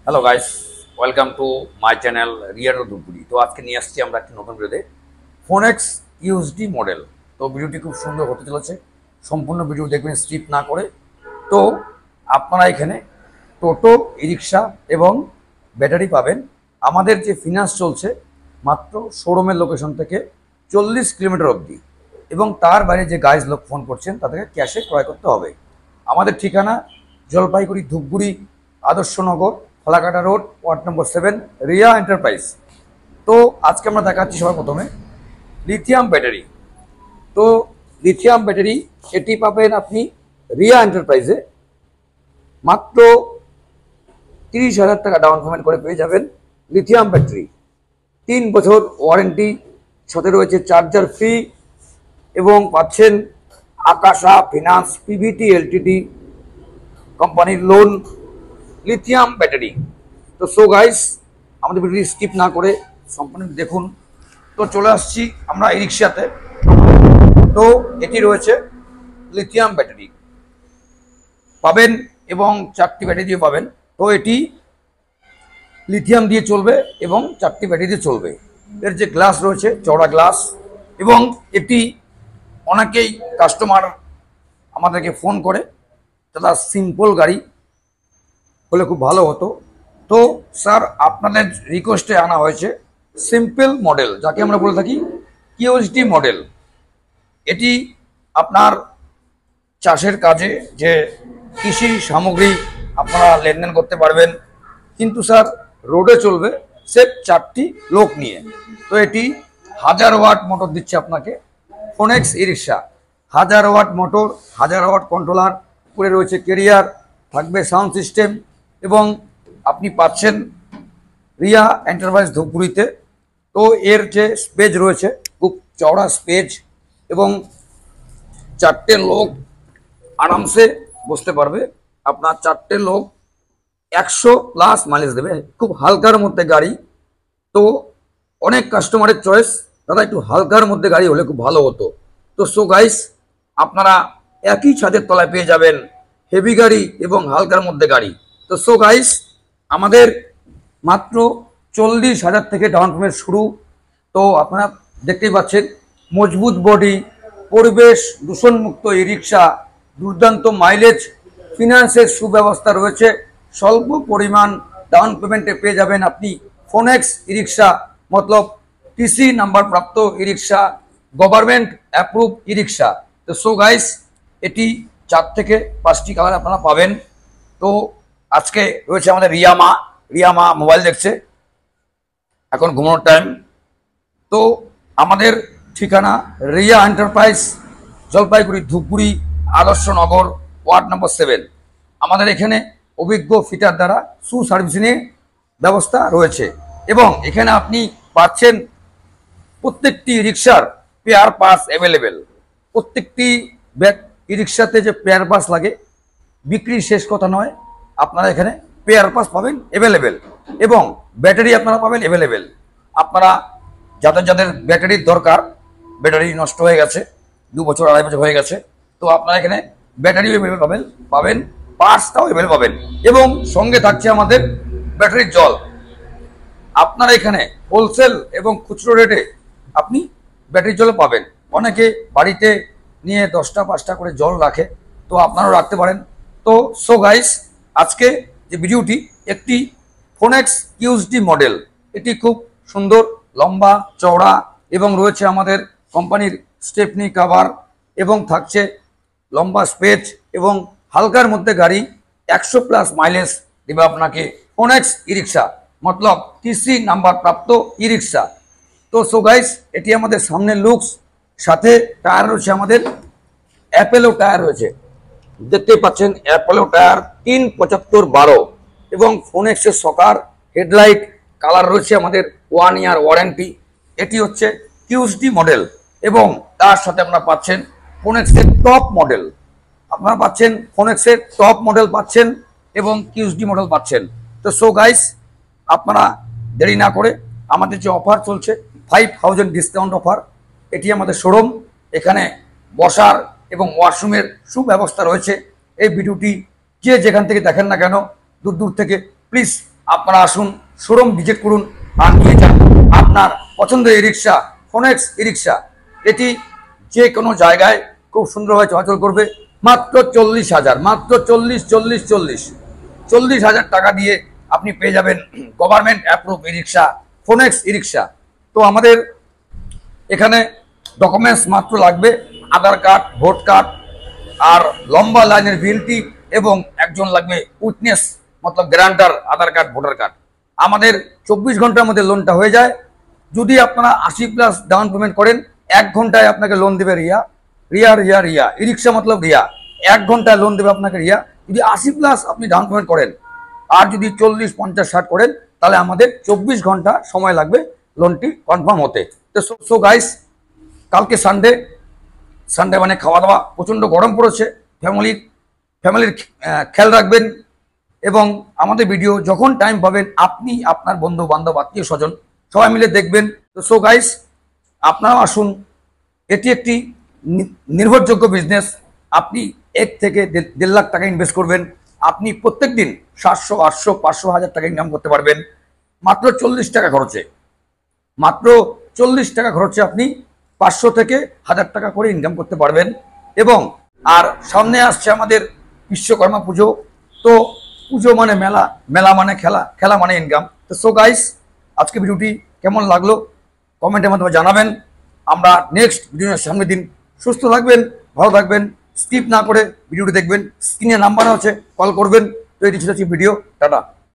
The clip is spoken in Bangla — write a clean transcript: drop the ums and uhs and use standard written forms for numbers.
Hello guys, welcome to my channel রিয়াটো ধুপগুড়ি। তো আজকে নিয়ে আসছি আমরা একটি নতুন ভিডিওতে ফোনেক্স ইউএসডি মডেল। তো ভিডিওটি খুব সুন্দর হতে চলেছে, সম্পূর্ণ ভিডিও দেখবেন স্কিপ না করে। তো আপনারা এখানে টোটো, ই রিক্সা এবং ব্যাটারি পাবেন। আমাদের যে ফিনান্স চলছে মাত্র শোরুমের লোকেশন থেকে 40 কিলোমিটার অবধি, এবং তার বাইরে যে গাইজ লোক ফোন করছেন তাদেরকে ক্যাশে ক্রয় করতে হবে। আমাদের ঠিকানা Jalpaiguri Dhupguri Adarsh Nagar, Falakata road, ward number 7, Riya enterprise. তো আজকে আমরা দেখাচ্ছি সবার প্রথমে লিথিয়াম ব্যাটারি। তো লিথিয়াম ব্যাটারি এটি পাবেন আপনি রিয়া এন্টারপ্রাইজে মাত্র 30,000 টাকা ডাউন পেমেন্ট করে পেয়ে যাবেন লিথিয়াম ব্যাটারি। 3 বছর ওয়ারেন্টি, সাথে রয়েছে চার্জার ফ্রি, এবং পাচ্ছেন আকাশা ফিনান্স পিভিটি এলটিডি কোম্পানির লোন লিথিয়াম ব্যাটারি। তো সো গাইস, আমাদের ভিডিওটি স্কিপ না করে সম্পূর্ণ দেখুন। তো চলে আসছি আমরা ই রিক্সাতে। তো এটি রয়েছে লিথিয়াম ব্যাটারি পাবেন, এবং 4টি ব্যাটারি দিয়ে পাবেন। তো এটি লিথিয়াম দিয়ে চলবে এবং 4টি ব্যাটারি দিয়ে চলবে। এর যে গ্লাস রয়েছে চওড়া গ্লাস, এবং এটি অনেকেই কাস্টমার আমাদেরকে ফোন করে দাদা সিম্পল গাড়ি হলে খুব ভালো হতো। তো স্যার আপনাদের রিকোয়েস্টে আনা হয়েছে সিম্পল মডেল, যাকে আমরা বলে থাকি কিউএসডি মডেল। এটি আপনার চাষের কাজে যে কৃষি সামগ্রী আপনারা লেনদেন করতে পারবেন, কিন্তু স্যার রোডে চলবে সেফ 4টি লোক নিয়ে। তো এটি 1000 ওয়াট মোটর দিচ্ছে আপনাকে ফোনেক্স ই রিক্সা। 1000 ওয়াট মোটর, 1000 ওয়াট কন্ট্রোলার, উপরে রয়েছে কেরিয়ার, থাকবে সাউন্ড সিস্টেম, এবং আপনি পাচ্ছেন রিয়া এন্টারপ্রাইজ ধূপগুড়িতে। তো এর যে স্পেস রয়েছে খুব চওড়া স্পেস, এবং 4টে লোক আরামসে বসতে পারবে। আপনার 4টে লোক 100+ মাইলেজ দেবে, খুব হালকার মধ্যে গাড়ি। তো অনেক কাস্টমারের চয়েস দাদা একটু হালকার মধ্যে গাড়ি হলে খুব ভালো হতো। তো সো গাইস, আপনারা একই ছাদের তলায় পেয়ে যাবেন হেভি গাড়ি এবং হালকার মধ্যে গাড়ি। তো সো গাইস, আমাদের মাত্র 40,000 থেকে ডাউন পেমেন্ট শুরু। তো আপনারা দেখতেই পাচ্ছেন মজবুত বডি, পরিবেশ দূষণমুক্ত ই রিক্সা, দুর্দান্ত মাইলেজ, ফিনান্সের সুব্যবস্থা রয়েছে। স্বল্প পরিমাণ ডাউন পেমেন্টে পেয়ে যাবেন আপনি ফোনেক্স ই রিক্সা, মতলব টিসি নাম্বার প্রাপ্ত ই রিক্সা, গভর্নমেন্ট অ্যাপ্রুভ ই রিক্সা। তো সো গাইস, এটি 4 থেকে 5টি কালার আপনারা পাবেন। তো আজকে রয়েছে আমাদের রিয়া মা মোবাইল দেখছে, এখন ঘুমানোর টাইম। তো আমাদের ঠিকানা Riya enterprise, Jalpaiguri Dhupguri Adarsh Nagar, ward number 7। আমাদের এখানে অভিজ্ঞ ফিটার দ্বারা সুসার্ভিসিংয়ের ব্যবস্থা রয়েছে, এবং এখানে আপনি পাচ্ছেন প্রত্যেকটি রিক্সার পেয়ার পাস অ্যাভেলেবেল। প্রত্যেকটি ই রিক্সাতে যে পেয়ার পাস লাগে বিক্রি শেষ কথা নয়, আপনারা এখানে পেয়ার পাস পাবেন অ্যাভেলেবেল, এবং ব্যাটারি আপনারা পাবেন অ্যাভেলেবেল। আপনারা যাদের যাদের ব্যাটারির দরকার, ব্যাটারি নষ্ট হয়ে গেছে, 2 বছর 2.5 বছর হয়ে গেছে, তো আপনারা এখানে ব্যাটারিও অ্যাভেলেবেল পাবেন, পার্টসটাও অ্যাভেলেবেল পাবেন, এবং সঙ্গে থাকছে আমাদের ব্যাটারির জল। আপনারা এখানে হোলসেল এবং খুচরো রেটে আপনি ব্যাটারির জল পাবেন। অনেকে বাড়িতে নিয়ে 10টা 5টা করে জল রাখে, তো আপনারাও রাখতে পারেন। তো সো গাইস, আজকে যে ভিডিওটি একটি ফোনেক্স ইউএসডি মডেল, এটি খুব সুন্দর, লম্বা চওড়া, এবং রয়েছে আমাদের কোম্পানির স্টেপনি কাভার, এবং থাকছে লম্বা স্পেস, এবং হালকার মধ্যে গাড়ি, 100+ মাইলেজ দেবে আপনাকে ফোনেক্স ই রিক্সা, মতলব টিসি নাম্বার প্রাপ্ত ই রিক্সা। তো সো গাইস, এটি আমাদের সামনের লুকস, সাথে টায়ার রয়েছে আমাদের অ্যাপেলো টায়ার রয়েছে, দেখতেই পাচ্ছেন অ্যাপেলো টায়ার 375/12, এবং ফোনেক্সের সকার হেডলাইট কালার রয়েছে আমাদের 1 ইয়ার ওয়ারেন্টি। এটি হচ্ছে কিউএসডি মডেল, এবং তার সাথে আপনারা পাচ্ছেন ফোনেক্সের টপ মডেল। আপনারা পাচ্ছেন ফোনেক্সের টপ মডেল পাচ্ছেন, এবং কিউএসডি মডেল পাচ্ছেন। তো সো গাইস, আপনারা দেরি না করে, আমাদের যে অফার চলছে 5000 ডিসকাউন্ট অফার, এটি আমাদের শোরুম। এখানে বসার এবং ওয়াশরুমের সুব্যবস্থা রয়েছে। এই ভিডিওটি যে যেখান থেকে দেখেন না কেন, দূর দূর থেকে প্লিজ আপনারা আসুন, শোরুম ভিজিট করুন আর নিয়ে যান আপনার পছন্দের ই রিক্সা, ফোনেক্স ই রিক্সা। এটি যে কোনো জায়গায় খুব সুন্দরভাবে চলাচল করবে। মাত্র 40,000, মাত্র 40,000 টাকা দিয়ে আপনি পেয়ে যাবেন গভর্নমেন্ট অ্যাপ্রুভ ই রিক্সা, ফোনেক্স ই রিক্সা। তো আমাদের এখানে ডকুমেন্টস মাত্র লাগবে আধার কার্ড, ভোট কার্ড, আর লম্বা লাইনের বিএলটি, এবং একজন লাগবে উইটনেস মতলব গ্যারান্টার, আধার কার্ড, ভোটার কার্ড। আমাদের 24 ঘন্টার মধ্যে লোনটা হয়ে যায়। যদি আপনারা 80+ ডাউন পেমেন্ট করেন, 1 ঘন্টায় আপনাকে লোন দেবে রিয়া। রিয়া রিয়া রিয়া ই রিক্সা মতলব রিয়া, 1 ঘন্টায় লোন দেবে আপনাকে রিয়া, যদি 80+ আপনি ডাউন পেমেন্ট করেন। আর যদি 40, 50, 60 করেন, তাহলে আমাদের 24 ঘন্টা সময় লাগবে লোনটি কনফার্ম হতে। তো সো গাইস, কালকে সানডে মানে খাওয়া দাওয়া, প্রচণ্ড গরম পড়েছে, ফ্যামিলির খেয়াল রাখবেন। এবং আমাদের ভিডিও যখন টাইম পাবেন, আপনি আপনার বন্ধু বান্ধব, আত্মীয় স্বজন সবাই মিলে দেখবেন। তো সো গাইস, আপনারাও আসুন। এটি একটি নির্ভরযোগ্য বিজনেস। আপনি 1 থেকে 1.5 লাখ টাকা ইনভেস্ট করবেন, আপনি প্রত্যেক দিন 700, 800, 500, 1000 টাকা ইনকাম করতে পারবেন মাত্র 40 টাকা খরচে। মাত্র 40 টাকা খরচে আপনি 500 থেকে 1000 টাকা করে ইনকাম করতে পারবেন। এবং আর সামনে আসছে আমাদের বিশ্বকর্মা পুজো। তো পুজো মানে মেলা, মেলা মানে খেলা, খেলা মানে ইনকাম। তো সো গাইস, আজকে ভিডিওটি কেমন লাগলো কমেন্টের মাধ্যমে জানাবেন। আমরা নেক্সট ভিডিওর সামনের দিন। সুস্থ থাকবেন, ভালো থাকবেন, স্কিপ না করে ভিডিওটি দেখবেন। স্ক্রিনে নাম্বার আছে, কল করবেন। তো এটি ছিল ভিডিও। টাটা।